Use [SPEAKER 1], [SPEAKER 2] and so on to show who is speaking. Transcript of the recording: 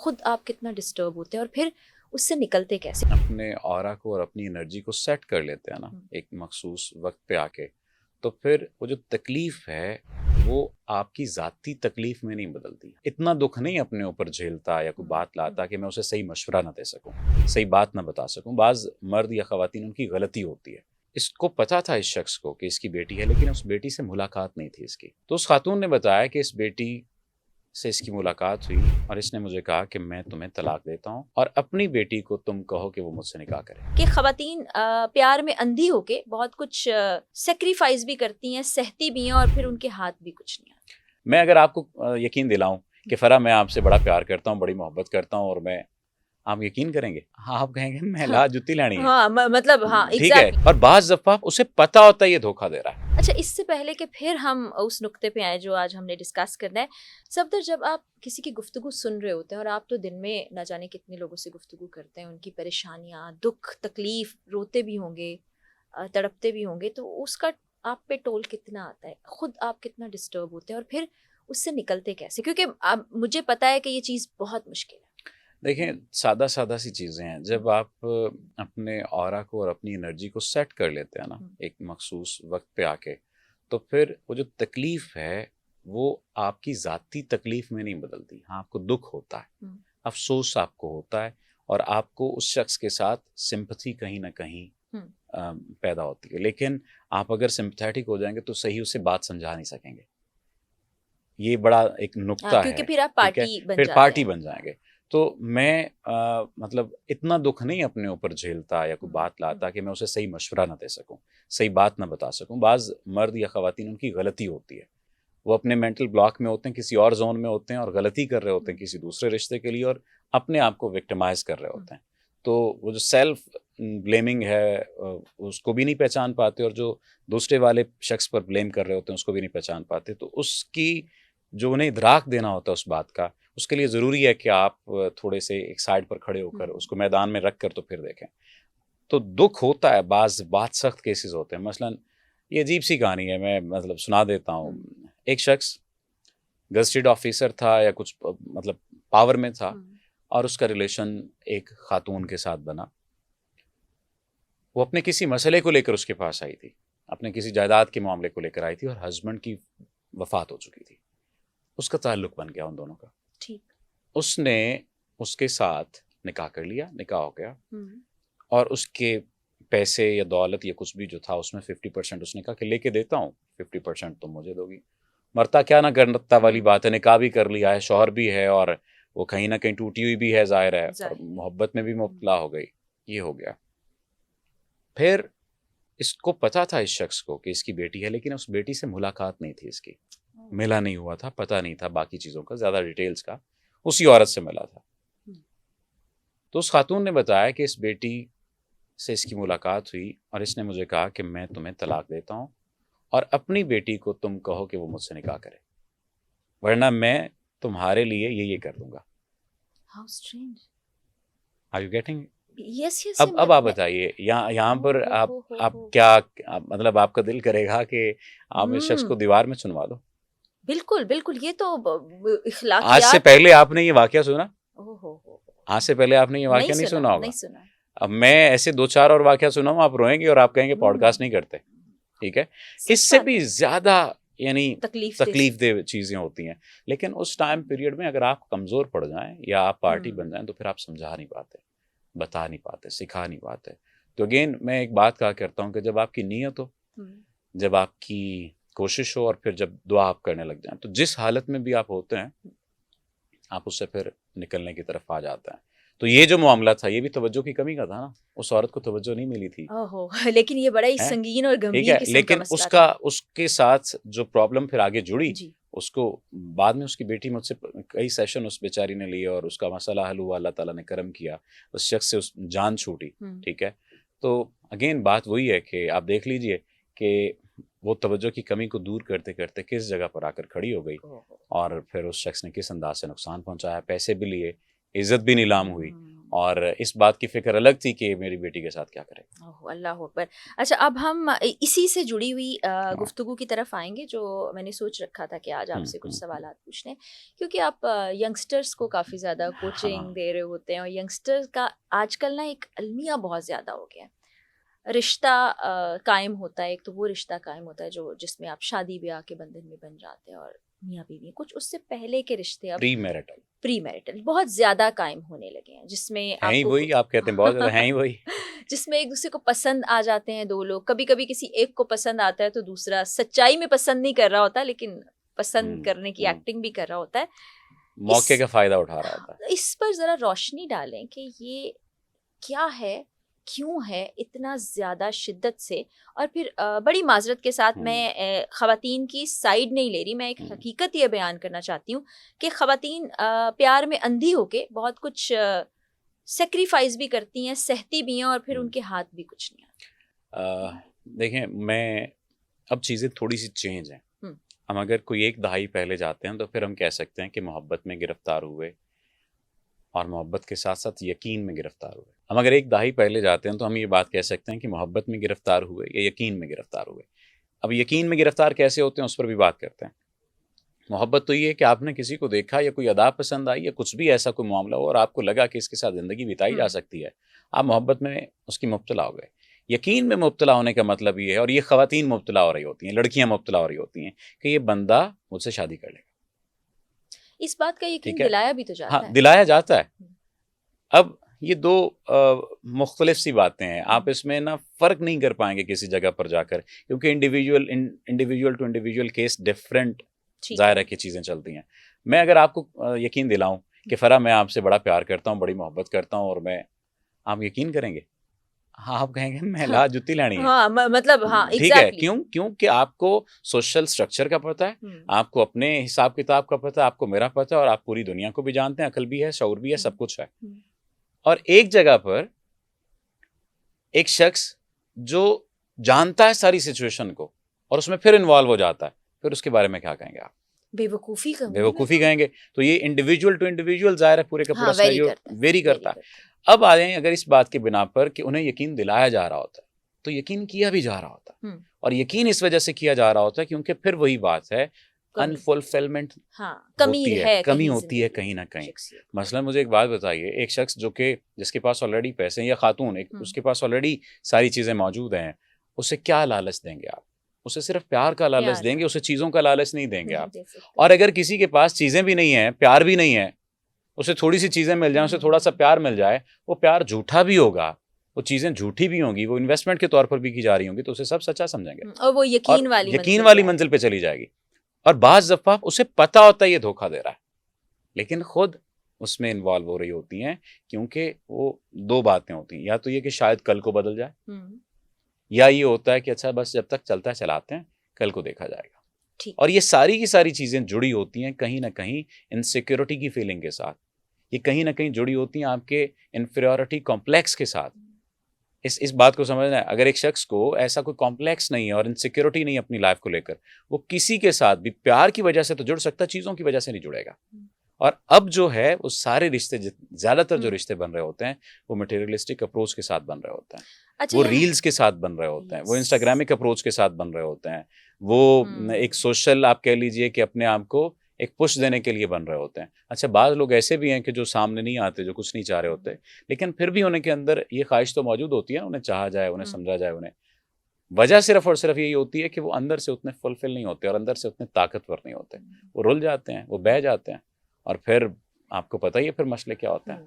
[SPEAKER 1] خود آپ کتنا ڈسٹرب ہوتے ہیں اور پھر اس سے نکلتے کیسے؟
[SPEAKER 2] اپنے آرا کو اور اپنی انرجی کو سیٹ کر لیتے ہیں نا ایک مخصوص وقت پہ آ کے، تو پھر وہ جو تکلیف ہے وہ آپ کی ذاتی تکلیف میں نہیں بدلتی. اتنا دکھ نہیں اپنے اوپر جھیلتا یا کوئی بات لاتا کہ میں اسے صحیح مشورہ نہ دے سکوں، صحیح بات نہ بتا سکوں. بعض مرد یا خواتین ان کی غلطی ہوتی ہے. اس کو پتا تھا اس شخص کو کہ اس کی بیٹی ہے، لیکن اس بیٹی سے ملاقات نہیں تھی اس کی. تو اس خاتون نے بتایا کہ اس بیٹی سے اس کی ملاقات ہوئی اور اس نے مجھے کہا کہ میں تمہیں طلاق دیتا ہوں اور اپنی بیٹی کو تم کہو کہ وہ مجھ سے نکاح کرے.
[SPEAKER 1] کہ خواتین پیار میں اندھی ہو کے بہت کچھ سیکریفائز بھی کرتی ہیں، سہتی بھی ہیں، اور پھر ان کے ہاتھ بھی کچھ نہیں آتے.
[SPEAKER 2] میں اگر آپ کو یقین دلاؤں کہ فرا میں آپ سے بڑا پیار کرتا ہوں، بڑی محبت کرتا ہوں، اور آپ یقین کریں گے؟ ہاں، آپ کہیں گے میں لا جتی لانی ہے.
[SPEAKER 1] ہاں مطلب ہاں
[SPEAKER 2] ٹھیک ہے، اور بعض دفعہ اسے پتا ہوتا ہے یہ دھوکہ دے رہا ہے.
[SPEAKER 1] اچھا، اس سے پہلے کہ پھر ہم اس نقطے پہ آئیں جو آج ہم نے ڈسکس کرنا ہے، صفدر، جب آپ کسی کی گفتگو سن رہے ہوتے ہیں، اور آپ تو دن میں نہ جانے کتنے لوگوں سے گفتگو کرتے ہیں، ان کی پریشانیاں، دکھ تکلیف، روتے بھی ہوں گے، تڑپتے بھی ہوں گے، تو اس کا آپ پہ ٹول کتنا آتا ہے؟ خود آپ کتنا ڈسٹرب ہوتے ہیں اور پھر اس سے نکلتے کیسے؟ کیونکہ مجھے پتا ہے کہ یہ چیز بہت مشکل ہے.
[SPEAKER 2] دیکھیں، سادہ سی چیزیں ہیں. جب آپ اپنے آرا کو اور اپنی انرجی کو سیٹ کر لیتے ہیں نا ایک مخصوص وقت پہ آ کے، تو پھر وہ جو تکلیف ہے وہ آپ کی ذاتی تکلیف میں نہیں بدلتی. ہاں، آپ کو دکھ ہوتا ہے، افسوس آپ کو ہوتا ہے، اور آپ کو اس شخص کے ساتھ سمپتھی کہیں نہ کہیں پیدا ہوتی ہے. لیکن آپ اگر سمپتھیٹک ہو جائیں گے تو صحیح اسے بات سمجھا نہیں سکیں گے. یہ بڑا ایک نقطہ ہے،
[SPEAKER 1] کیونکہ پھر آپ
[SPEAKER 2] پارٹی بن جائیں گے. تو میں مطلب اتنا دکھ نہیں اپنے اوپر جھیلتا یا کوئی بات لاتا کہ میں اسے صحیح مشورہ نہ دے سکوں، صحیح بات نہ بتا سکوں. بعض مرد یا خواتین ان کی غلطی ہوتی ہے، وہ اپنے مینٹل بلاک میں ہوتے ہیں، کسی اور زون میں ہوتے ہیں، اور غلطی کر رہے ہوتے ہیں کسی دوسرے رشتے کے لیے، اور اپنے آپ کو وکٹمائز کر رہے ہوتے ہیں. تو وہ جو سیلف بلیمنگ ہے اس کو بھی نہیں پہچان پاتے، اور جو دوسرے والے شخص پر بلیم کر رہے ہوتے ہیں اس کو بھی نہیں پہچان پاتے. تو اس کی جو انہیں ادراک دینا ہوتا ہے اس بات کا، اس کے لیے ضروری ہے کہ آپ تھوڑے سے ایک سائڈ پر کھڑے ہو کر اس کو میدان میں رکھ کر تو پھر دیکھیں. تو دکھ ہوتا ہے، بعض بات سخت کیسز ہوتے ہیں. مثلا یہ عجیب سی کہانی ہے، میں مطلب سنا دیتا ہوں. ایک شخص گزٹیڈ آفیسر تھا یا کچھ مطلب پاور میں تھا، اور اس کا ریلیشن ایک خاتون کے ساتھ بنا. وہ اپنے کسی مسئلے کو لے کر اس کے پاس آئی تھی، اپنے کسی جائیداد کے معاملے کو لے کر آئی تھی، اور ہسبینڈ کی وفات ہو چکی تھی. اس کا تعلق بن گیا ان دونوں کا.
[SPEAKER 1] ٹھیک.
[SPEAKER 2] اس نے اس کے ساتھ نکاح کر لیا، نکاح ہو گیا، اور اس کے پیسے یا دولت یا کچھ بھی جو تھا اس میں 50% اس نے کہا کہ لے کے دیتا ہوں، 50% تم مجھے دو گی. مرتا کیا نہ کرتا والی بات ہے. نکاح بھی کر لیا ہے، شوہر بھی ہے، اور وہ کہیں نہ کہیں ٹوٹی ہوئی بھی ہے، ظاہر ہے، اور محبت میں بھی مبتلا ہو گئی. یہ ہو گیا. پھر اس کو پتا تھا اس شخص کو کہ اس کی بیٹی ہے، لیکن اس بیٹی سے ملاقات نہیں تھی، اس کی ملا نہیں ہوا تھا، پتہ نہیں تھا باقی چیزوں کا، زیادہ ڈیٹیلز کا. اسی عورت سے ملا تھا. تو اس خاتون نے بتایا کہ اس بیٹی سے اس کی ملاقات ہوئی اور اس نے مجھے کہا کہ میں تمہیں طلاق دیتا ہوں اور اپنی بیٹی کو تم کہو کہ وہ مجھ سے نکاح کرے، ورنہ میں تمہارے لیے یہ کر دوں گا.
[SPEAKER 1] How strange.
[SPEAKER 2] Are you getting?
[SPEAKER 1] Yes.
[SPEAKER 2] اب آپ بتائیے یہاں پر آپ کیا مطلب آپ کا دل کرے گا کہ آپ اس شخص کو دیوار میں چنوا دو؟
[SPEAKER 1] بالکل یہ تو اخلاقیات.
[SPEAKER 2] آج سے پہلے آپ نے یہ واقعہ سنا؟ آج سے پہلے آپ نے یہ واقعہ نہیں سنا ہوگا. اب میں ایسے 2-4 اور واقعہ سنا ہوں، آپ روئیں گے اور آپ کہیں گے پوڈ کاسٹ نہیں کرتے. ٹھیک ہے، اس سے بھی زیادہ یعنی تکلیف دہ چیزیں ہوتی ہیں. لیکن اس ٹائم پیریڈ میں اگر آپ کمزور پڑ جائیں یا آپ پارٹی بن جائیں تو پھر آپ سمجھا نہیں پاتے، بتا نہیں پاتے، سکھا نہیں پاتے. تو اگین میں ایک بات کہا کرتا ہوں کہ جب آپ کی نیت ہو، جب آپ کی کوشش ہو، اور پھر جب دعا آپ کرنے لگ جائیں، تو جس حالت میں بھی آپ ہوتے ہیں آپ اس سے پھر نکلنے کی طرف آ جاتے ہیں. تو یہ جو معاملہ تھا یہ بھی توجہ کی کمی کا تھا نا، اس عورت کو توجہ نہیں ملی تھی.
[SPEAKER 1] لیکن یہ بڑا ہی سنگین اور گمبھیر قسم کا
[SPEAKER 2] لیکن
[SPEAKER 1] مسئلہ تھا.
[SPEAKER 2] اس کے ساتھ جو پرابلم پھر آگے جڑی، اس کو بعد میں اس کی بیٹی مجھ سے کئی سیشن اس بیچاری نے لیے اور اس کا مسئلہ حل ہوا. اللہ تعالیٰ نے کرم کیا، اس شخص سے جان چھوٹی. ٹھیک ہے، تو اگین بات وہی ہے کہ آپ دیکھ لیجئے کہ وہ توجہ کی کمی کو دور کرتے کرتے کس جگہ پر آ کر کھڑی ہو گئی، اور پھر اس شخص نے کس انداز سے نقصان پہنچایا، پیسے بھی لیے، عزت بھی نیلام ہوئی. اور اس بات کی فکر الگ تھی کہ میری بیٹی کے ساتھ کیا کرے.
[SPEAKER 1] اللہ اکبر. اچھا اب ہم اسی سے جڑی ہوئی گفتگو کی طرف آئیں گے جو میں نے سوچ رکھا تھا کہ آج آپ سے کچھ سوالات پوچھنے, کیونکہ آپ ینگسٹرس کو کافی زیادہ کوچنگ دے رہے ہوتے ہیں, اور ینگسٹرس کا آج کل نا ایک المیہ بہت زیادہ ہو گیا ہے. رشتہ قائم ہوتا ہے, ایک تو وہ رشتہ قائم ہوتا ہے جس میں آپ شادی بیاہ کے بندھن میں بن جاتے ہیں, اور میاں بیوی, کچھ اس سے پہلے کے رشتے اب پری میرٹل بہت زیادہ قائم ہونے لگے ہیں, جس میں
[SPEAKER 2] وہی آپ کہتے ہیں بہت زیادہ ہیں وہی
[SPEAKER 1] جس میں ایک دوسرے کو پسند آ جاتے ہیں دو لوگ. کبھی کبھی کسی ایک کو پسند آتا ہے تو دوسرا سچائی میں پسند نہیں کر رہا ہوتا, لیکن پسند کرنے کی ایکٹنگ بھی کر رہا ہوتا ہے,
[SPEAKER 2] موقع کا فائدہ اٹھا رہا ہوتا ہے.
[SPEAKER 1] اس پر ذرا روشنی ڈالیں کہ یہ کیا ہے, کیوں ہے اتنا زیادہ شدت سے. اور پھر بڑی معذرت کے ساتھ میں خواتین کی سائیڈ نہیں لے رہی, میں ایک حقیقت یہ بیان کرنا چاہتی ہوں کہ خواتین پیار میں اندھی ہو کے بہت کچھ سیکریفائز بھی کرتی ہیں, سہتی بھی ہیں, اور پھر ان کے ہاتھ بھی کچھ نہیں آتے.
[SPEAKER 2] دیکھیں, میں اب چیزیں تھوڑی سی چینج ہیں. ہم اگر کوئی ایک دہائی پہلے جاتے ہیں تو پھر ہم کہہ سکتے ہیں کہ محبت میں گرفتار ہوئے, اور محبت کے ساتھ ساتھ یقین میں گرفتار ہوئے. ہم اگر ایک دہائی پہلے جاتے ہیں تو ہم یہ بات کہہ سکتے ہیں کہ محبت میں گرفتار ہوئے یا یقین میں گرفتار ہوئے. اب یقین میں گرفتار کیسے ہوتے ہیں اس پر بھی بات کرتے ہیں. محبت تو یہ ہے کہ آپ نے کسی کو دیکھا یا کوئی ادا پسند آئی یا کچھ بھی ایسا کوئی معاملہ ہو اور آپ کو لگا کہ اس کے ساتھ زندگی بتائی جا سکتی ہے, آپ محبت میں اس کی مبتلا ہو گئے. یقین میں مبتلا ہونے کا مطلب یہ ہے, اور یہ خواتین مبتلا ہو رہی ہوتی ہیں, لڑکیاں مبتلا ہو رہی ہوتی ہیں, کہ یہ بندہ مجھ سے شادی کر لے گا.
[SPEAKER 1] اس بات کا یقین دلایا بھی تو جاتا ہے.
[SPEAKER 2] دلایا جاتا ہے. اب یہ دو مختلف سی باتیں ہیں, آپ اس میں نا فرق نہیں کر پائیں گے کسی جگہ پر جا کر, کیونکہ individual to individual case different ظاہر ہے کہ چیزیں چلتی ہیں. میں اگر آپ کو یقین دلاؤں کہ فرا میں آپ سے بڑا پیار کرتا ہوں, بڑی محبت کرتا ہوں, اور آپ یقین کریں گے؟ ہاں, آپ کہیں گے میں لا جتی لانی ہے.
[SPEAKER 1] ہاں مطلب ہاں
[SPEAKER 2] ٹھیک ہے. کیونکہ آپ کو سوشل سٹرکچر کا پتہ ہے, آپ کو اپنے حساب کتاب کا پتہ ہے, آپ کو میرا پتہ ہے, اور آپ پوری دنیا کو بھی جانتے ہیں, عقل بھی ہے, شعور بھی ہے, سب کچھ ہے. اور ایک جگہ پر ایک شخص جو جانتا ہے ساری سچویشن کو اور اس میں پھر انوالو ہو جاتا ہے, پھر اس کے بارے میں کیا کہیں گے آپ؟ بے وقوفی کہیں گے. تو یہ انڈیویجول ٹو انڈیویجول ظاہر ہے پورے کا پورا سینیریو ویری کرتا ہے. اب آ جائیں اگر اس بات کے بنا پر کہ انہیں یقین دلایا جا رہا ہوتا ہے تو یقین کیا بھی جا رہا ہوتا ہے, اور یقین اس وجہ سے کیا جا رہا ہوتا ہے کیونکہ پھر وہی بات ہے, انفلفلمنٹ کمی ہوتی ہے کہیں نہ کہیں. مثلا مجھے ایک بات بتائیے, ایک شخص جس کے پاس آلریڈی پیسے ہیں, یا خاتون اس کے پاس آلریڈی ساری چیزیں موجود ہیں, اسے کیا لالچ دیں گے آپ؟ اسے صرف پیار کا لالچ دیں گے, اسے چیزوں کا لالچ نہیں دیں گے آپ. اور اگر کسی کے پاس چیزیں بھی نہیں ہیں, پیار بھی نہیں ہے, اسے تھوڑی سی چیزیں مل جائیں, اسے تھوڑا سا پیار مل جائے, وہ پیار جھوٹا بھی ہوگا, وہ چیزیں جھوٹی بھی ہوں گی, وہ انویسٹمنٹ کے طور پر بھی کی جا رہی ہوں گی, تو اسے سب سچا سمجھیں گے,
[SPEAKER 1] اور وہ یقین
[SPEAKER 2] والی منزل پہ چلی جائے گی. اور بعض دفعہ اسے پتا ہوتا ہے یہ دھوکہ دے رہا ہے, لیکن خود اس میں انوالو ہو رہی ہوتی ہیں, کیونکہ وہ دو باتیں ہوتی ہیں, یا تو یہ کہ شاید کل کو بدل جائے, یا یہ ہوتا ہے کہ اچھا بس جب تک چلتا ہے چلاتے ہیں, کل کو دیکھا جائے گا. اور یہ ساری کی ساری چیزیں جڑی ہوتی ہیں کہیں نہ کہیں انسیکیورٹی کی فیلنگ کے ساتھ, یہ کہیں نہ کہیں جڑی ہوتی ہیں آپ کے انفیریورٹی کمپلیکس کے ساتھ. اس بات کو سمجھنا ہے, اگر ایک شخص کو ایسا کوئی کمپلیکس نہیں ہے اور انسیکیورٹی نہیں ہے اپنی لائف کو لے کر, وہ کسی کے ساتھ بھی پیار کی وجہ سے تو جڑ سکتا, چیزوں کی وجہ سے نہیں جڑے گا. اور اب جو ہے وہ سارے رشتے, زیادہ تر جو رشتے بن رہے ہوتے ہیں وہ مٹیریلسٹک اپروچ کے ساتھ بن رہے ہوتے ہیں, وہ ریلز کے ساتھ بن رہے ہوتے ہیں, وہ انسٹاگرامک اپروچ کے ساتھ بن رہے ہوتے ہیں, وہ ایک سوشل آپ کہہ لیجئے کہ اپنے آپ کو ایک پش دینے کے لیے بن رہے ہوتے ہیں. اچھا بعض لوگ ایسے بھی ہیں کہ جو سامنے نہیں آتے, جو کچھ نہیں چاہ رہے ہوتے, لیکن پھر بھی ان کے اندر یہ خواہش تو موجود ہوتی ہے, انہیں چاہا جائے, انہیں سمجھا جائے. انہیں وجہ صرف اور صرف یہی ہوتی ہے کہ وہ اندر سے اتنے فلفل نہیں ہوتے اور اندر سے اتنے طاقتور نہیں ہوتے, وہ رل جاتے ہیں, وہ بہہ جاتے ہیں, اور پھر آپ کو پتہ ہی ہے پھر مسئلے کیا ہوتے ہیں.